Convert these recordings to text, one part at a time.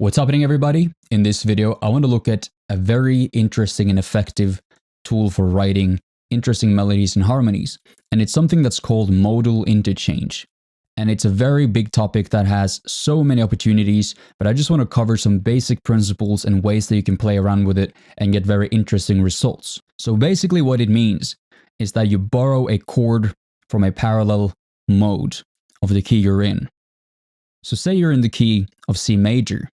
What's happening, everybody? In this video, I want to look at a very interesting and effective tool for writing interesting melodies and harmonies. And it's something that's called modal interchange. And it's a very big topic that has so many opportunities, but I just want to cover some basic principles and ways that you can play around with it and get very interesting results. So basically what it means is that you borrow a chord from a parallel mode of the key you're in. So say you're in the key of C major.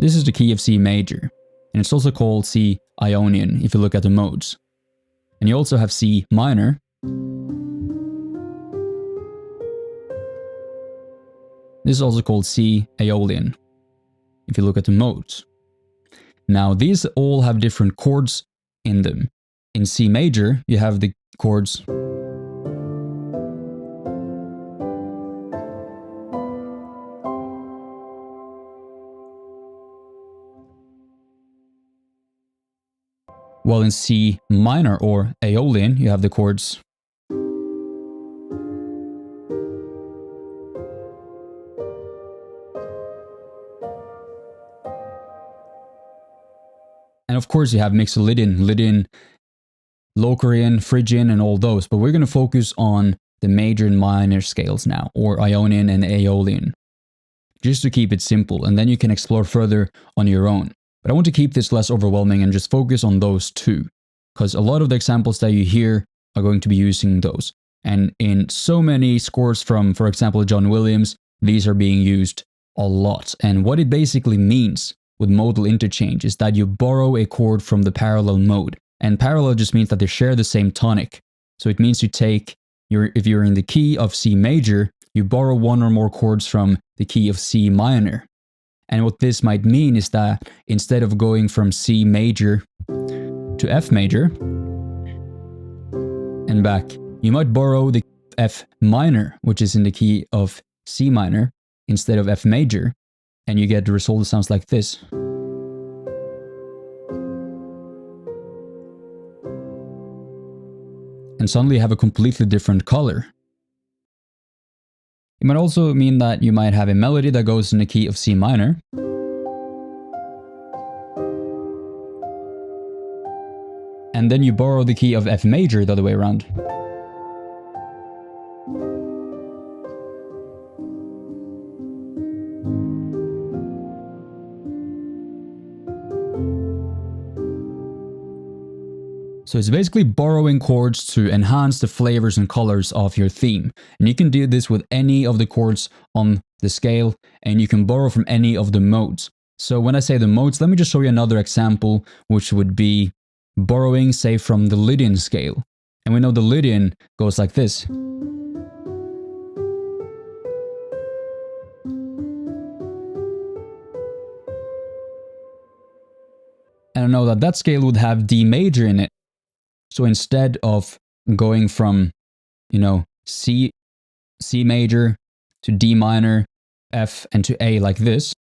This is the key of C major, and it's also called C Ionian if you look at the modes. And you also have C minor. This is also called C Aeolian if you look at the modes. Now these all have different chords in them. In C major, you have the chords while in C minor or Aeolian, you have the chords and of course you have Mixolydian, Lydian, Locrian, Phrygian and all those, but we're going to focus on the major and minor scales now, or Ionian and Aeolian, just to keep it simple, and then you can explore further on your own. But I want to keep this less overwhelming and just focus on those two, because a lot of the examples that you hear are going to be using those. And in so many scores from, for example, John Williams, these are being used a lot. And what it basically means with modal interchange is that you borrow a chord from the parallel mode. And parallel just means that they share the same tonic. So it means you take, if you're in the key of C major, you borrow one or more chords from the key of C minor. And what this might mean is that instead of going from C major to F major and back, you might borrow the F minor, which is in the key of C minor, instead of F major, and you get the result that sounds like this. And suddenly you have a completely different color. It might also mean that you might have a melody that goes in the key of C minor. And then you borrow the key of F major the other way around. So it's basically borrowing chords to enhance the flavors and colors of your theme. And you can do this with any of the chords on the scale, and you can borrow from any of the modes. So when I say the modes, let me just show you another example, which would be borrowing, say, from the Lydian scale. And we know the Lydian goes like this. And I know that that scale would have D major in it. So instead of going from, C major to D minor, F, and to A like this,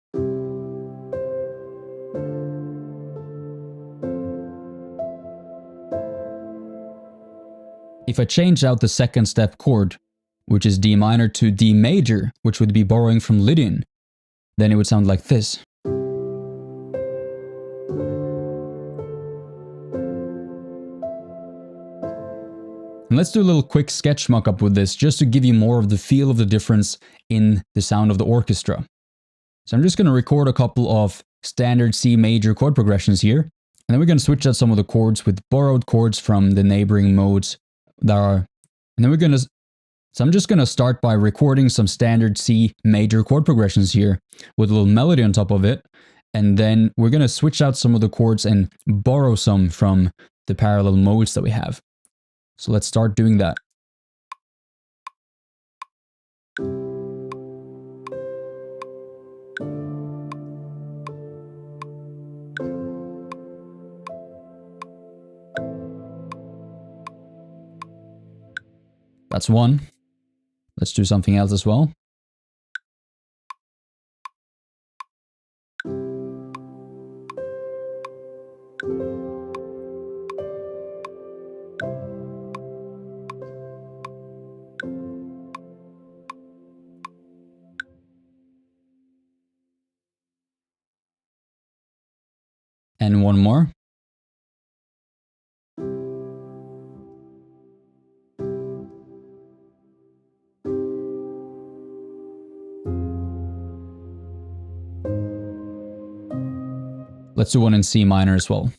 if I change out the second step chord, which is D minor, to D major, which would be borrowing from Lydian, then it would sound like this. And let's do a little quick sketch mock-up with this, just to give you more of the feel of the difference in the sound of the orchestra. So I'm just going to record a couple of standard C major chord progressions here, and then we're going to switch out some of the chords with borrowed chords from the neighboring modes that are, and then I'm just going to start by recording some standard C major chord progressions here with a little melody on top of it, and then we're going to switch out some of the chords and borrow some from the parallel modes that we have. So let's start doing that. That's one. Let's do something else as well. And one more. Let's do one in C minor as well.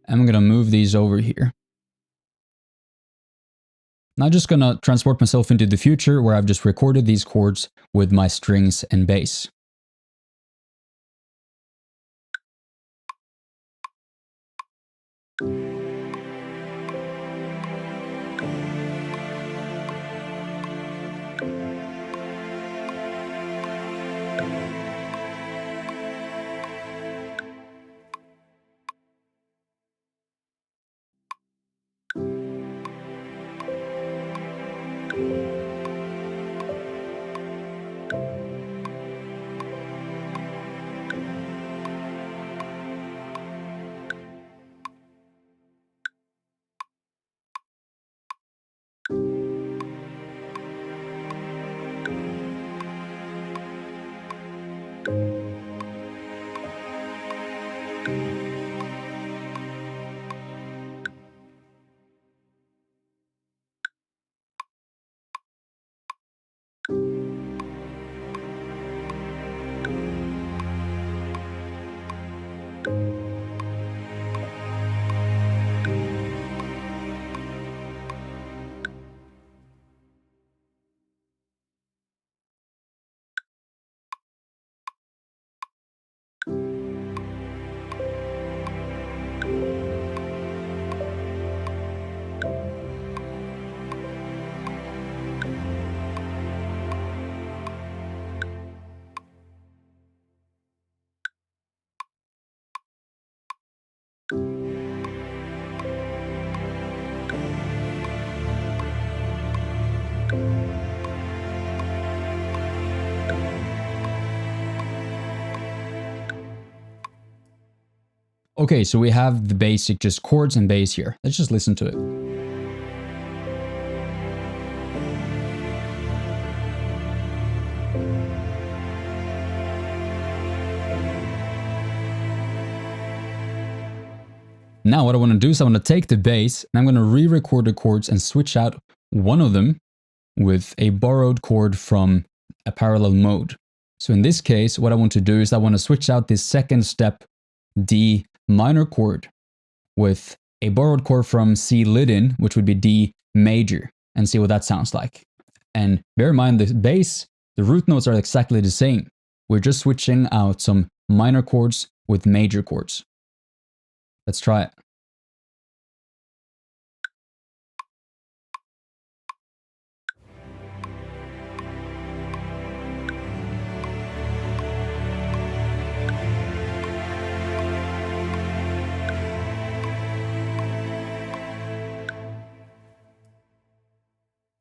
I'm going to move these over here. Now I'm just going to transport myself into the future where I've just recorded these chords with my strings and bass. Okay, so we have the basic just chords and bass here. Let's just listen to it. Now what I want to do is I want to take the bass and I'm going to re-record the chords and switch out one of them with a borrowed chord from a parallel mode. So in this case, what I want to do is I want to switch out this second step D minor chord with a borrowed chord from C leading, which would be D major, and see what that sounds like. And bear in mind the bass, the root notes are exactly the same. We're just switching out some minor chords with major chords. Let's try it.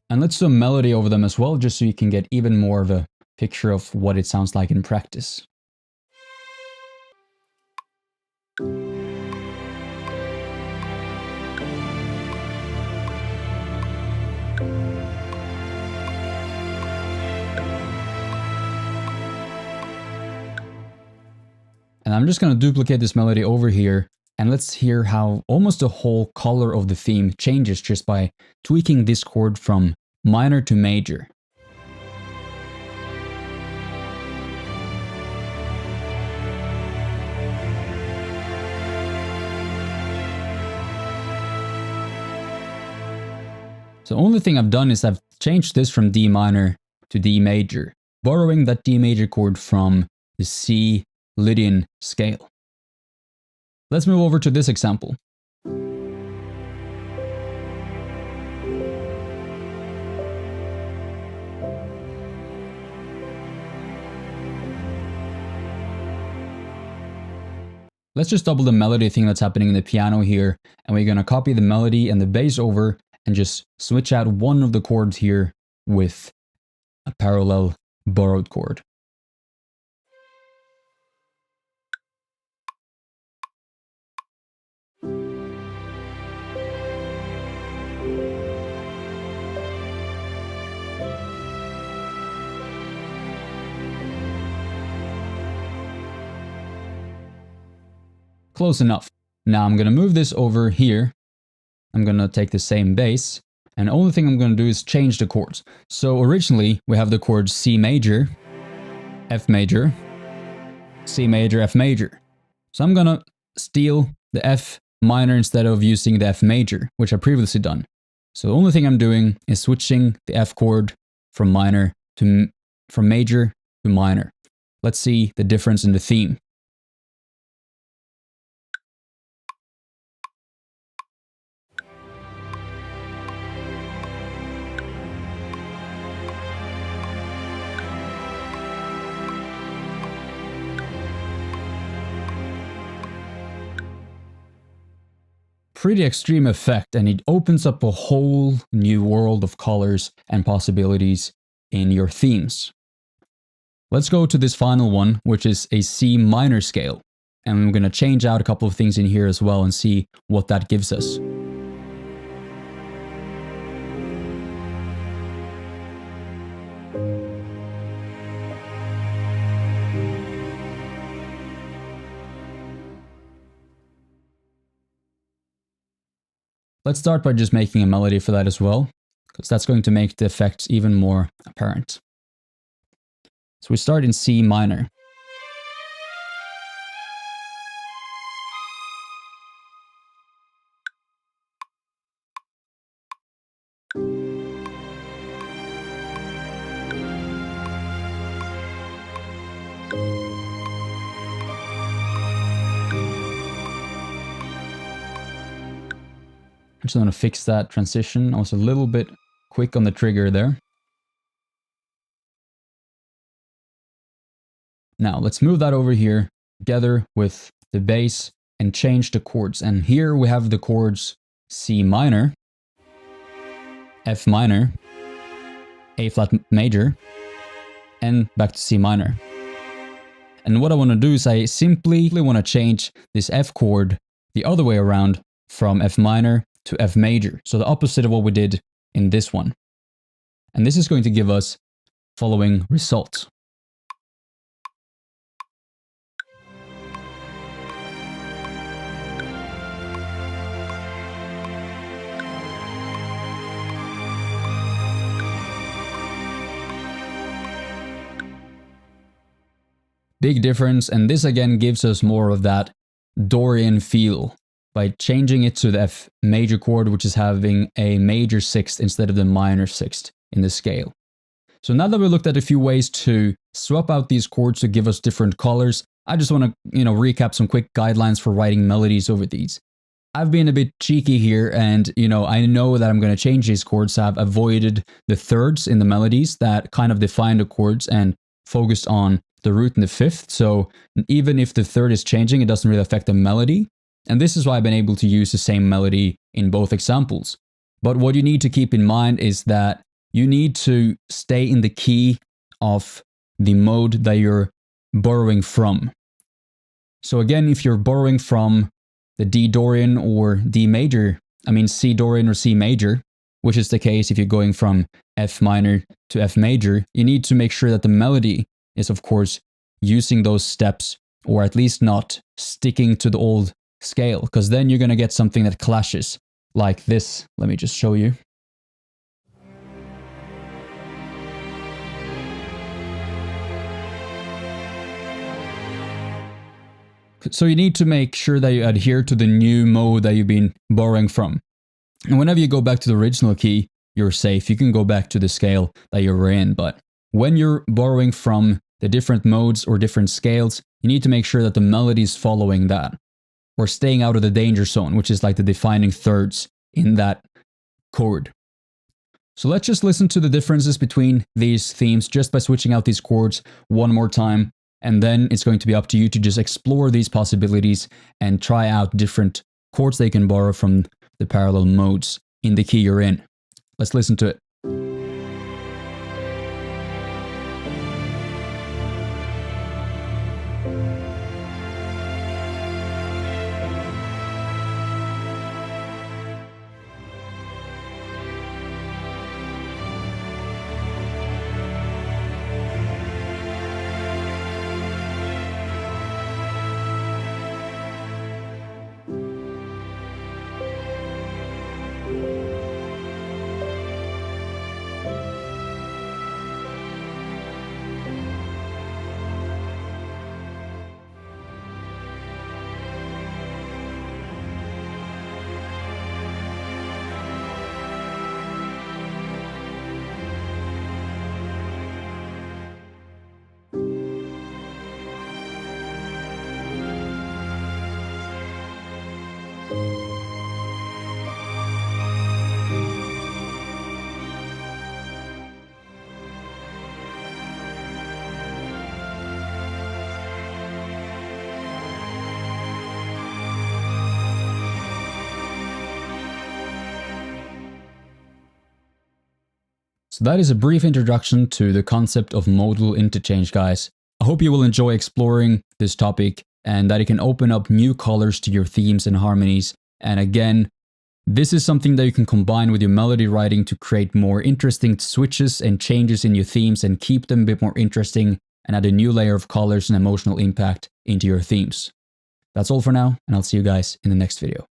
And let's do a melody over them as well, just so you can get even more of a picture of what it sounds like in practice. And I'm just going to duplicate this melody over here, and let's hear how almost the whole color of the theme changes just by tweaking this chord from minor to major. So the only thing I've done is I've changed this from D minor to D major, borrowing that D major chord from the C Lydian scale. Let's move over to this example. Let's just double the melody thing that's happening in the piano here, and we're going to copy the melody and the bass over and just switch out one of the chords here with a parallel borrowed chord. Close enough. Now I'm going to move this over here. I'm going to take the same bass. And the only thing I'm going to do is change the chords. So originally we have the chords C major, F major, C major, F major. So I'm going to steal the F minor instead of using the F major, which I previously done. So the only thing I'm doing is switching the F chord from major to minor. Let's see the difference in the theme. Pretty extreme effect, and it opens up a whole new world of colors and possibilities in your themes. Let's go to this final one, which is a C minor scale. And I'm going to change out a couple of things in here as well and see what that gives us. Let's start by just making a melody for that as well, because that's going to make the effects even more apparent. So we start in C minor. I'm just going to fix that transition. I was a little bit quick on the trigger there. Now let's move that over here together with the bass and change the chords. And here we have the chords C minor, F minor, A flat major, and back to C minor. And what I want to do is I simply want to change this F chord the other way around from F minor to F major. So the opposite of what we did in this one. And this is going to give us following results. Big difference, and this again gives us more of that Dorian feel by changing it to the F major chord, which is having a major sixth instead of the minor sixth in the scale. So now that we looked at a few ways to swap out these chords to give us different colors, I just want to, recap some quick guidelines for writing melodies over these. I've been a bit cheeky here, and I know that I'm going to change these chords, so I've avoided the thirds in the melodies that kind of define the chords and focused on the root and the fifth. So even if the third is changing, it doesn't really affect the melody. And this is why I've been able to use the same melody in both examples. But what you need to keep in mind is that you need to stay in the key of the mode that you're borrowing from. So again, if you're borrowing from the D Dorian or D major, C Dorian or C major, which is the case if you're going from F minor to F major, you need to make sure that the melody is, of course, using those steps, or at least not sticking to the old scale, because then you're going to get something that clashes like this. Let me just show you. So you need to make sure that you adhere to the new mode that you've been borrowing from. And whenever you go back to the original key, you're safe. You can go back to the scale that you were in. But when you're borrowing from the different modes or different scales, you need to make sure that the melody is following that, or staying out of the danger zone, which is like the defining thirds in that chord. So let's just listen to the differences between these themes just by switching out these chords one more time. And then it's going to be up to you to just explore these possibilities and try out different chords they can borrow from the parallel modes in the key you're in. Let's listen to it. So that is a brief introduction to the concept of modal interchange, guys. I hope you will enjoy exploring this topic and that it can open up new colors to your themes and harmonies. And again, this is something that you can combine with your melody writing to create more interesting switches and changes in your themes and keep them a bit more interesting and add a new layer of colors and emotional impact into your themes. That's all for now, and I'll see you guys in the next video.